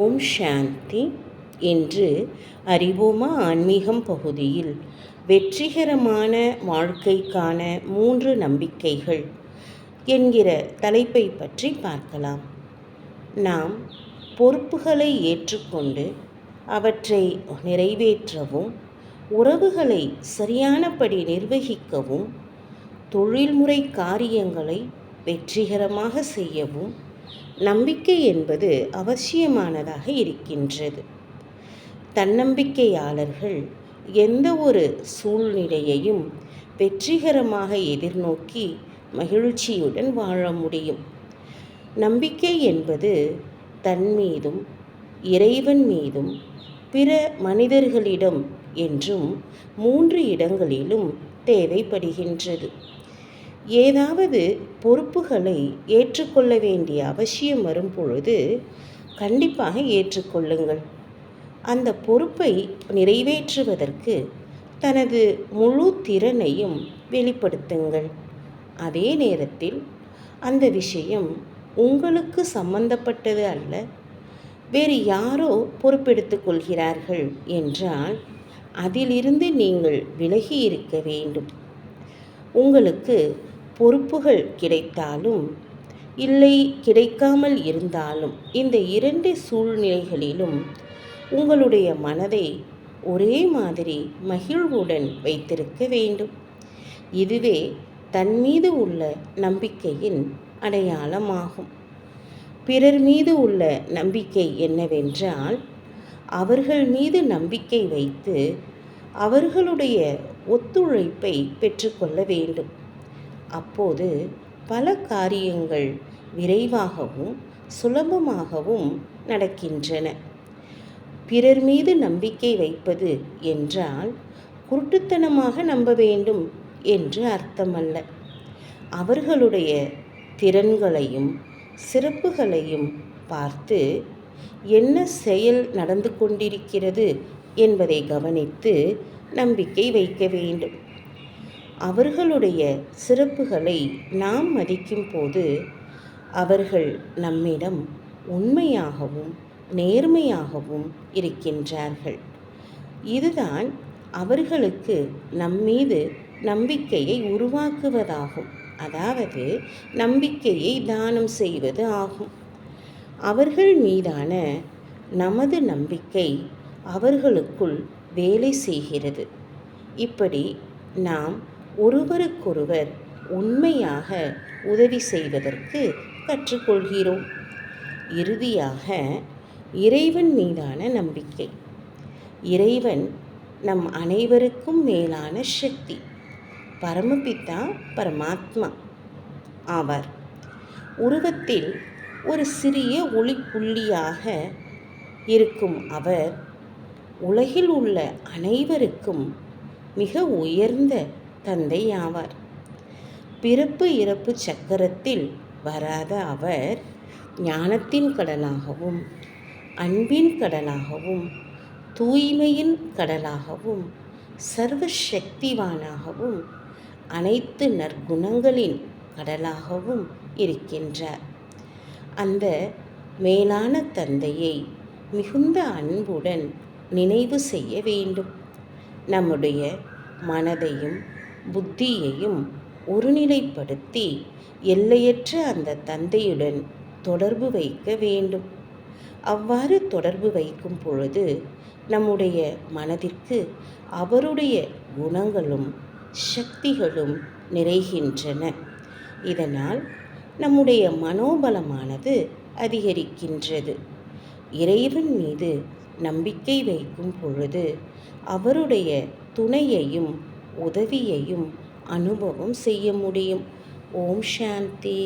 ஓம் சாந்தி. இன்று அறிவோமா ஆன்மீகம் பகுதியில் வெற்றிகரமான வாழ்க்கைக்கான 3 நம்பிக்கைகள் என்கிற தலைப்பை பற்றி பார்க்கலாம். நாம் பொறுப்புகளை ஏற்றுக்கொண்டு அவற்றை நிறைவேற்றவும், உறவுகளை சரியானபடி நிர்வகிக்கவும், தொழில்முறை காரியங்களை வெற்றிகரமாக செய்யவும் நம்பிக்கை என்பது அவசியமானதாக இருக்கின்றது. தன்னம்பிக்கையாளர்கள் எந்த ஒரு சூழ்நிலையையும் வெற்றிகரமாக எதிர்நோக்கி மகிழ்ச்சியுடன் வாழ முடியும். நம்பிக்கை என்பது தன் மீதும் இறைவன் மீதும் பிற மனிதர்களிடம் என்றும் 3 இடங்களிலும் தேவைப்படுகின்றது. ஏதாவது பொறுப்புகளை ஏற்றுக்கொள்ள வேண்டிய அவசியம் வரும் பொழுது கண்டிப்பாக ஏற்றுக்கொள்ளுங்கள். அந்த பொறுப்பை நிறைவேற்றுவதற்கு தனது முழு திறனையும் வெளிப்படுத்துங்கள். அதே நேரத்தில் அந்த விஷயம் உங்களுக்கு சம்பந்தப்பட்டது அல்ல, வேறு யாரோ பொறுப்பெடுத்து கொள்கிறார்கள் என்றால் அதிலிருந்து நீங்கள் விலகி இருக்க வேண்டும். உங்களுக்கு பொறுப்புகள் கிடைத்தாலும் இல்லை கிடைக்காமல் இருந்தாலும் இந்த 2 சூழ்நிலைகளிலும் உங்களுடைய மனதை ஒரே மாதிரி மகிழ்வுடன் வைத்திருக்க வேண்டும். இதுவே தன் மீது உள்ள நம்பிக்கையின் அடையாளமாகும். பிறர் மீது உள்ள நம்பிக்கை என்னவென்றால், அவர்கள் மீது நம்பிக்கை வைத்து அவர்களுடைய ஒத்துழைப்பை பெற்றுக்கொள்ள வேண்டும். அப்போது பல காரியங்கள் விரைவாகவும் சுலபமாகவும் நடக்கின்றன. பிறர் மீது நம்பிக்கை வைப்பது என்றால் குருட்டுத்தனமாக நம்ப வேண்டும் என்று அர்த்தமல்ல. அவர்களுடைய திறன்களையும் சிறப்புகளையும் பார்த்து என்ன செயல் நடந்து கொண்டிருக்கிறது என்பதை கவனித்து நம்பிக்கை வைக்க வேண்டும். அவர்களுடைய சிறப்புகளை நாம் மதிக்கும் போது அவர்கள் நம்மிடம் உண்மையாகவும் நேர்மையாகவும் இருக்கின்றார்கள். இதுதான் அவர்களுக்கு நம்மீது நம்பிக்கையை உருவாக்குவதாகும். அதாவது நம்பிக்கையை தானம் செய்வது ஆகும். அவர்கள் மீதான நமது நம்பிக்கை அவர்களுக்குள் வேலை செய்கிறது. இப்படி நாம் ஒருவருக்கொருவர் உண்மையாக உதவி செய்வதற்கு கற்றுக்கொள்கிறோம். இறுதியாக இறைவன் மீதான நம்பிக்கை. இறைவன் நம் அனைவருக்கும் மேலான சக்தி, பரமபிதா பரமாத்மா ஆவார். உருவத்தில் ஒரு சிறிய ஒளிப்புள்ளியாக இருக்கும் அவர் உலகில் உள்ள அனைவருக்கும் மிக உயர்ந்த தந்தை ஆவார். பிறப்பு இறப்பு சக்கரத்தில் வராத அவர் ஞானத்தின் கடலாகவும் அன்பின் கடலாகவும் தூய்மையின் கடலாகவும் சர்வ சக்திவானாகவும் அனைத்து நற்குணங்களின் கடலாகவும் இருக்கின்றார். அந்த மேலான தந்தையை மிகுந்த அன்புடன் நினைவு செய்ய வேண்டும். நம்முடைய மனதையும் புத்தியையும் ஒருநிலைப்படுத்தி எல்லையற்ற அந்த தந்தையுடன் தொடர்பு வைக்க வேண்டும். அவ்வாறு தொடர்பு வைக்கும் பொழுது நம்முடைய மனதிற்கு அவருடைய குணங்களும் சக்திகளும் நிறைகின்றன. இதனால் நம்முடைய மனோபலமானது அதிகரிக்கின்றது. இறைவன் மீது நம்பிக்கை வைக்கும் பொழுது அவருடைய துணையையும் உதவியையும் அனுபவம் செய்ய முடியும். ஓம் சாந்தி.